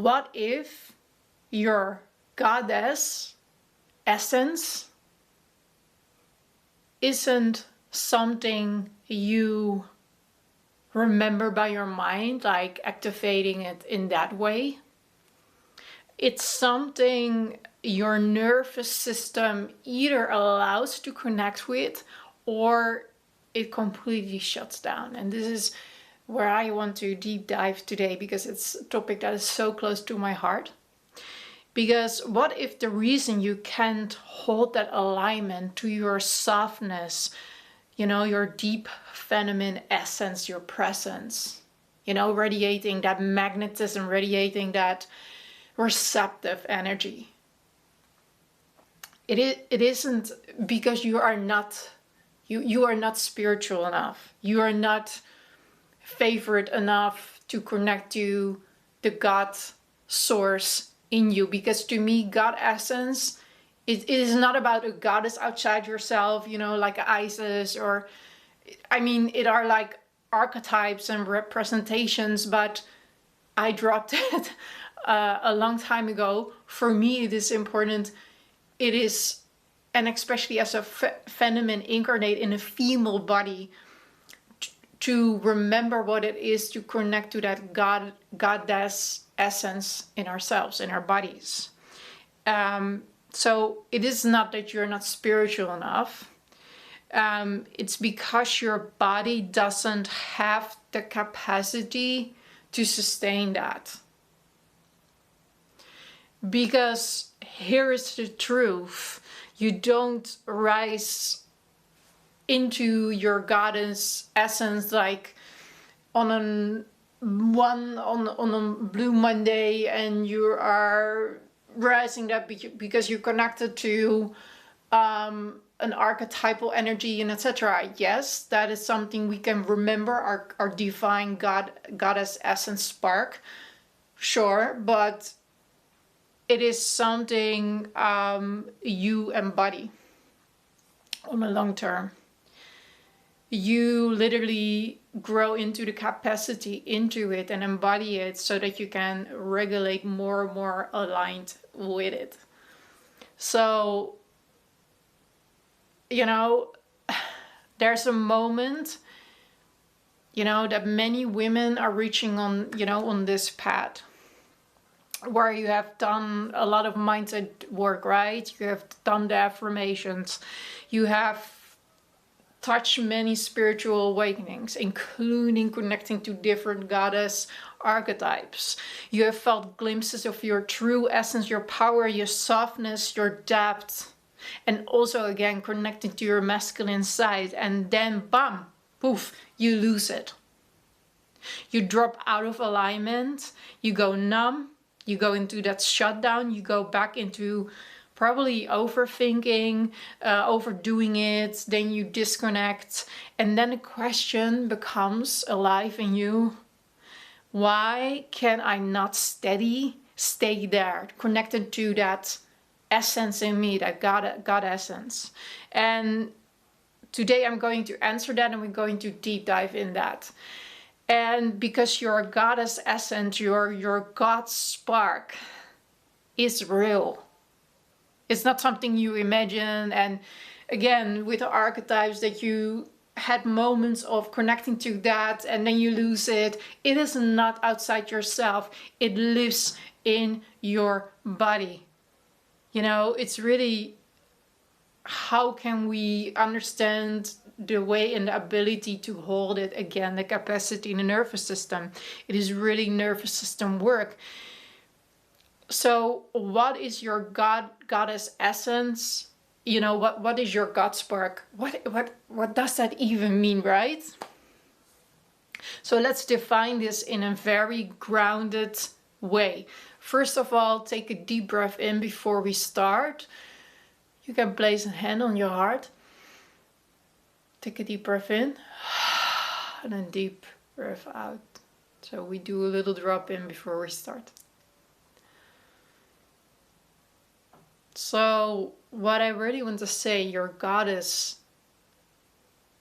what if your goddess essence isn't something you remember by your mind, like activating it in that way? It's something your nervous system either allows to connect with or it completely shuts down. And this is where I want to deep dive today, because it's a topic that is so close to my heart. Because what if the reason you can't hold that alignment to your softness, you know, your deep feminine essence, your presence, you know, radiating that magnetism, radiating that receptive energy. It isn't because you are not spiritual enough. You are not favored enough to connect to the God source in you. Because to me, God essence, it is not about a goddess outside yourself, you know, like Isis, or I mean, it are like archetypes and representations, but I dropped it a long time ago. For me, it is important. It is, and especially as a feminine incarnate in a female body, to remember what it is to connect to that goddess essence in ourselves, in our bodies. So it is not that you're not spiritual enough. It's because your body doesn't have the capacity to sustain that. Because here is the truth. You don't rise into your goddess essence like on a blue Monday, and you are rising that because you're connected to an archetypal energy and etc. Yes, that is something we can remember, our divine goddess essence spark, sure, but it is something you embody on a long term. You literally grow into the capacity into it and embody it so that you can regulate more and more aligned with it. So, you know, there's a moment, you know, that many women are reaching on, you know, on this path where you have done a lot of mindset work, right? You have done the affirmations. You have touched many spiritual awakenings, including connecting to different goddess archetypes. You have felt glimpses of your true essence, your power, your softness, your depth, and also again connecting to your masculine side. And then bam, poof, you lose it. You drop out of alignment, you go numb, you go into that shutdown, you go back into probably overthinking, overdoing it, then you disconnect, and then the question becomes alive in you. Why can I not stay there, connected to that essence in me, that God essence? And today I'm going to answer that, and we're going to deep dive in that. And because your goddess essence, your God spark is real. It's not something you imagine. And again, with the archetypes that you had moments of connecting to that and then you lose it. It is not outside yourself. It lives in your body. You know, it's really, how can we understand the way and the ability to hold it again, the capacity in the nervous system? It is really nervous system work. So what is your goddess essence? You know, what is your God spark? What does that even mean, right? So let's define this in a very grounded way. First of all, take a deep breath in before we start. You can place a hand on your heart. Take a deep breath in and then deep breath out. So we do a little drop in before we start. So what I really want to say, your goddess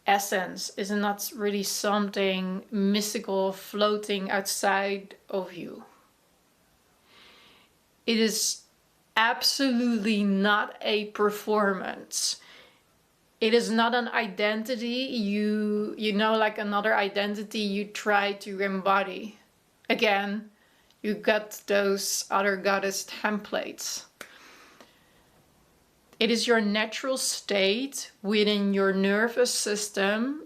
essence is not really something mystical floating outside of you. it is absolutely not a performance. It is not an identity you know, like another identity you try to embody. Again, you got those other goddess templates. It is your natural state within your nervous system,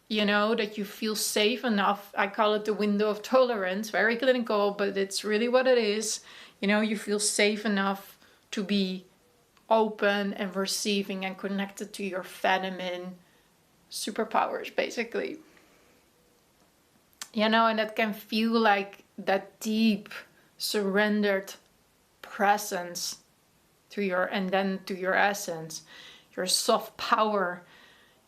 you know, that you feel safe enough. I call it the window of tolerance, very clinical, but it's really what it is. You know, you feel safe enough to be open and receiving and connected to your feminine superpowers, basically. You know, and that can feel like that deep, surrendered presence to your, and then to your essence, your soft power,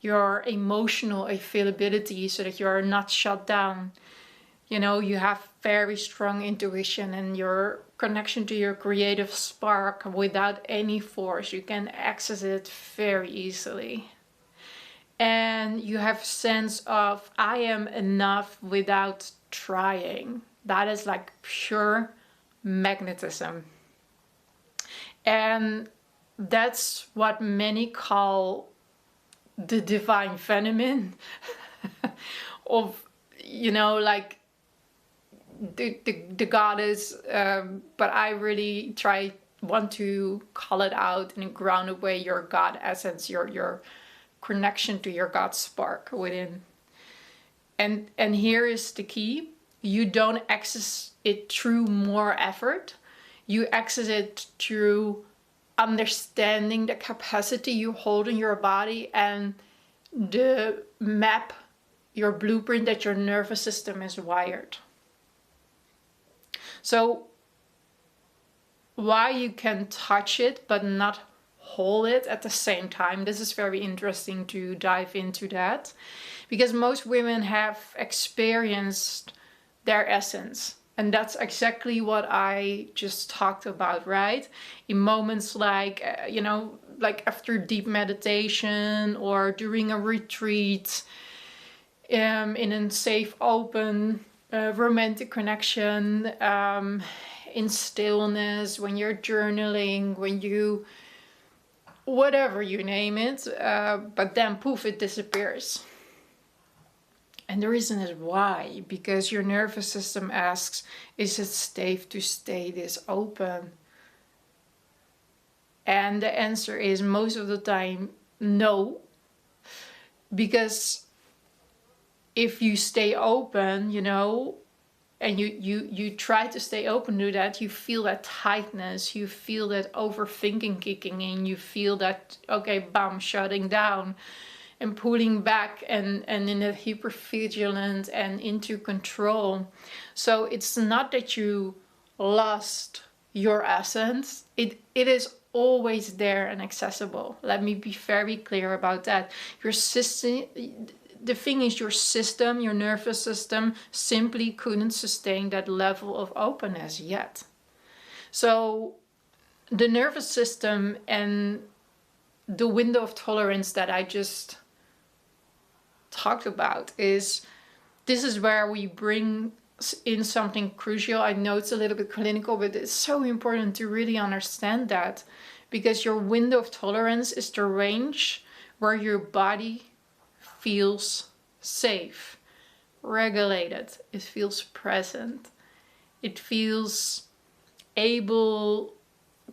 your emotional availability, so that you are not shut down. You know, you have very strong intuition and your connection to your creative spark without any force. You can access it very easily. And you have sense of, I am enough without trying. That is like pure magnetism. And that's what many call the divine feminine of, you know, like the goddess, but I really want to call it out in a grounded way, your God essence, your connection to your God spark within. And here is the key: you don't access it through more effort. You access it through understanding the capacity you hold in your body and the map, your blueprint that your nervous system is wired. So why you can touch it but not hold it at the same time, this is very interesting to dive into that, because most women have experienced their essence. And that's exactly what I just talked about, right? In moments like, you know, like after deep meditation or during a retreat, in a safe, open, romantic connection, in stillness, when you're journaling, when you, whatever you name it, but then poof, it disappears. And the reason is why, because your nervous system asks, is it safe to stay this open? And the answer is most of the time, no. Because if you stay open, you know, and you try to stay open to that, you feel that tightness, you feel that overthinking kicking in, you feel that, okay, bam, shutting down and pulling back and in that hypervigilant and into control. So it's not that you lost your essence. It is always there and accessible. Let me be very clear about that. Your system, the thing is, your system, your nervous system simply couldn't sustain that level of openness yet. So the nervous system and the window of tolerance that I just talked about this is where we bring in something crucial. I know it's a little bit clinical, but it's so important to really understand that, because your window of tolerance is the range where your body feels safe, regulated, it feels present, it feels able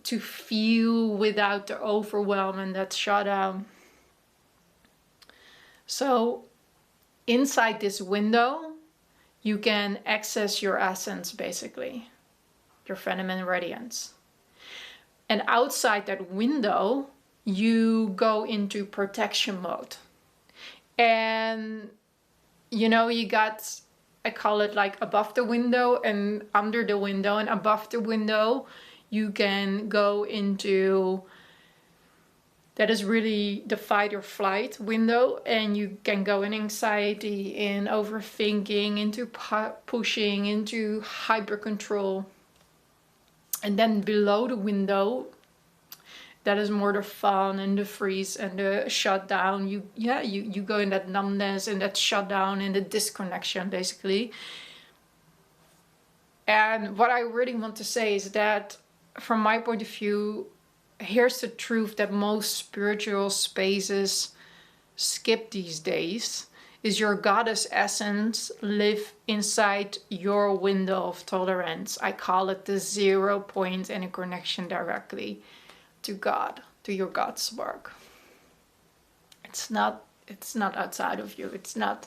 to feel without the overwhelm and that shutdown. So inside this window, you can access your essence, basically, your feminine radiance. And outside that window, you go into protection mode. And, you know, you got, I call it like above the window and under the window. And above the window, you can go into, that is really the fight or flight window, and you can go in anxiety, in overthinking, into pushing, into hyper control. And then below the window, that is more the fun and the freeze and the shutdown. You go in that numbness and that shutdown and the disconnection, basically. And what I really want to say is that from my point of view, here's the truth that most spiritual spaces skip these days, is your goddess essence live inside your window of tolerance. I call it the 0 point and a connection directly to God, to your God spark. It's not outside of you. It's not,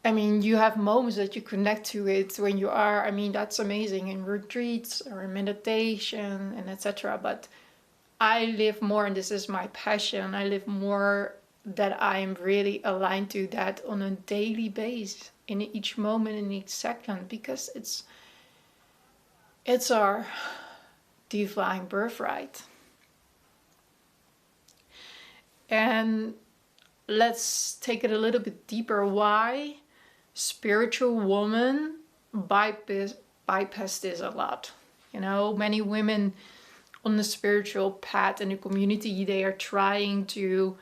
I mean, you have moments that you connect to it when you are, I mean, that's amazing in retreats or in meditation and etc. But I live more, and this is my passion, I live more that I am really aligned to that on a daily basis, in each moment, in each second, because it's our divine birthright. And let's take it a little bit deeper. Why spiritual women bypass this a lot? You know, many women on the spiritual path in the community, they are trying to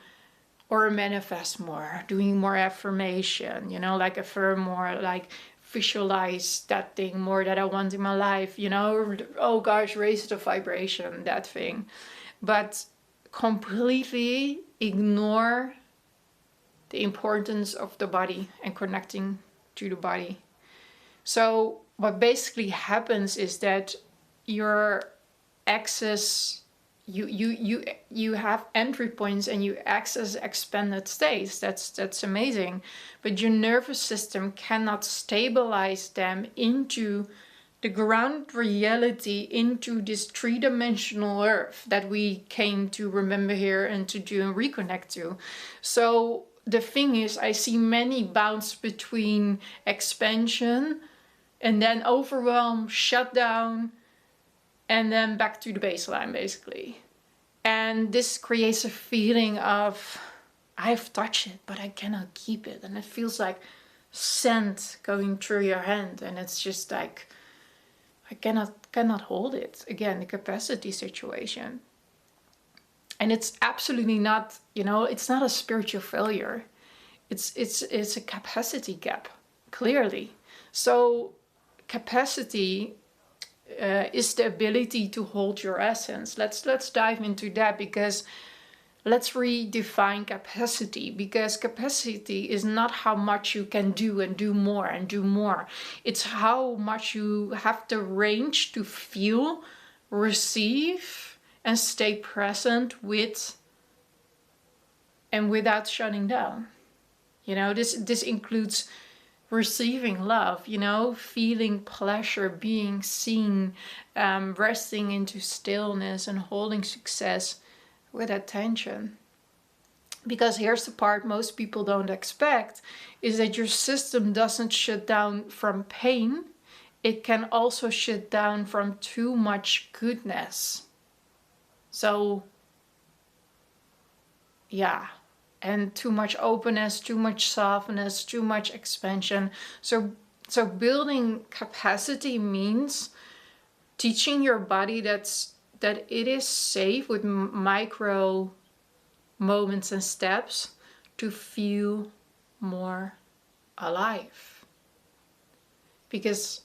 or manifest more, doing more affirmation, you know, like affirm more, like visualize that thing more that I want in my life, you know, oh gosh, raise the vibration, that thing. But completely ignore the importance of the body and connecting to the body. So what basically happens is that your access, you have entry points and you access expanded states. That's amazing, but your nervous system cannot stabilize them into the ground reality, into this three-dimensional earth that we came to remember here and to do and reconnect to. So the thing is, I see many bounce between expansion and then overwhelm, shutdown, and then back to the baseline, basically. And this creates a feeling of, I've touched it, but I cannot keep it. And it feels like sand going through your hand. And it's just like, I cannot hold it. Again, the capacity situation. And it's absolutely not, you know, it's not a spiritual failure. It's a capacity gap, clearly. So capacity is the ability to hold your essence. Let's dive into that, because let's redefine capacity, because capacity is not how much you can do and do more and do more. It's how much you have the range to feel, receive, and stay present with and without shutting down. You know, this includes receiving love, you know, feeling pleasure, being seen, resting into stillness and holding success with attention. Because here's the part most people don't expect, is that your system doesn't shut down from pain. It can also shut down from too much goodness. So, yeah. And too much openness, too much softness, too much expansion. So building capacity means teaching your body that it is safe with micro moments and steps to feel more alive. Because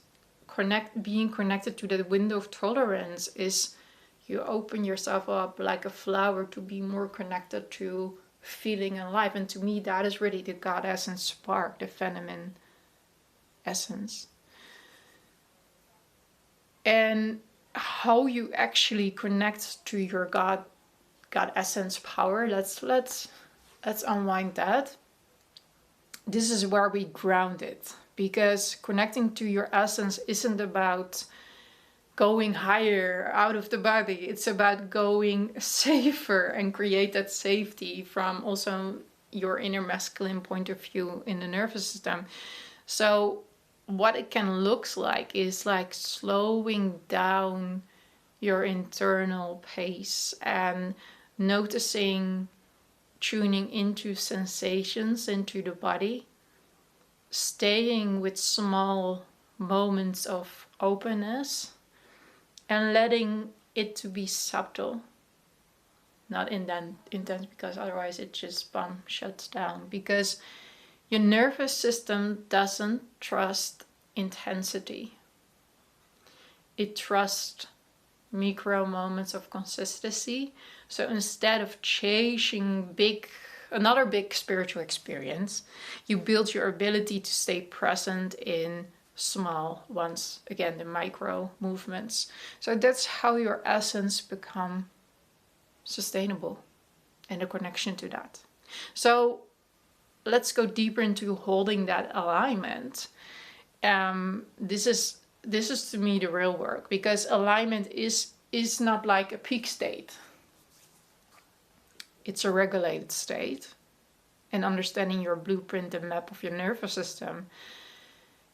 being connected to that window of tolerance is you open yourself up like a flower to be more connected to feeling alive. And to me, that is really the God essence spark, the feminine essence. And how you actually connect to your God essence power, let's unwind that. This is where we ground it, because connecting to your essence isn't about going higher out of the body. It's about going safer and create that safety from also your inner masculine point of view in the nervous system. So what it can look like is like slowing down your internal pace and noticing, tuning into sensations into the body, staying with small moments of openness, and letting it to be subtle, not intense, because otherwise it just shuts down. Because your nervous system doesn't trust intensity. It trusts micro moments of consistency. So instead of chasing another big spiritual experience, you build your ability to stay present in small ones, again, the micro movements. So that's how your essence become sustainable, and a connection to that. So let's go deeper into holding that alignment. This is to me the real work, because alignment is not like a peak state. It's a regulated state, and understanding your blueprint and map of your nervous system.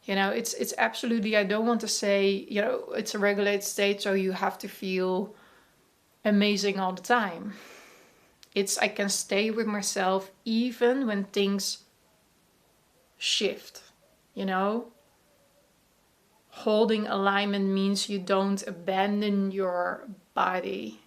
It's absolutely, I don't want to say, it's a regulated state, so you have to feel amazing all the time. I can stay with myself even when things shift, Holding alignment means you don't abandon your body.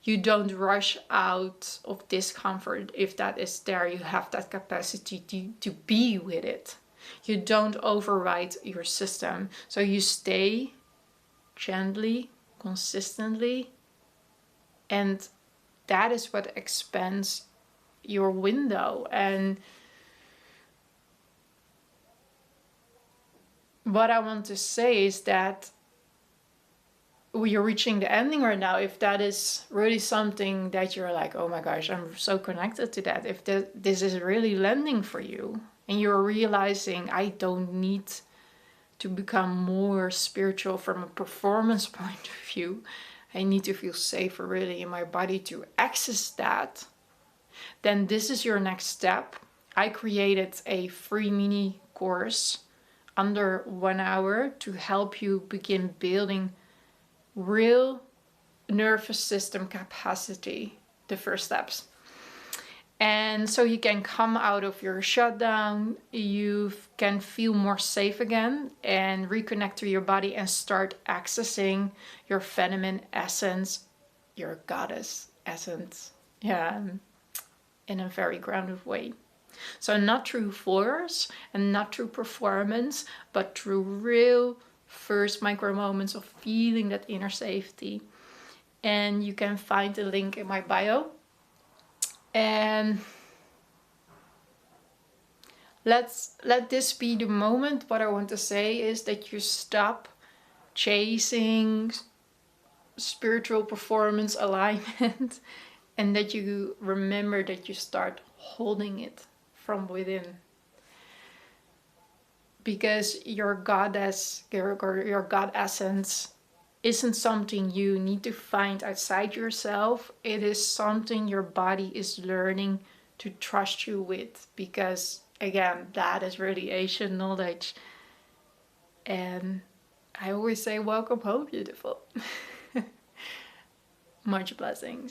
You don't rush out of discomfort. If that is there, you have that capacity to be with it. You don't override your system. So you stay gently, consistently, and that is what expands your window. And what I want to say is that you're reaching the ending right now. If that is really something that you're like, oh my gosh, I'm so connected to that. If this is really landing for you, and you're realizing I don't need to become more spiritual from a performance point of view, I need to feel safer really in my body to access that, then this is your next step. I created a free mini course under 1 hour to help you begin building real nervous system capacity, the first steps. And so you can come out of your shutdown, you can feel more safe again and reconnect to your body and start accessing your feminine essence, your goddess essence, in a very grounded way. So not through force and not through performance, but through real first micro moments of feeling that inner safety. And you can find the link in my bio. And let this be the moment. What I want to say is that you stop chasing spiritual performance alignment and that you remember that you start holding it from within. Because your goddess, your God essence isn't something you need to find outside yourself. It is something your body is learning to trust you with, because again, that is radiation knowledge. And I always say, welcome home, beautiful. Much blessings.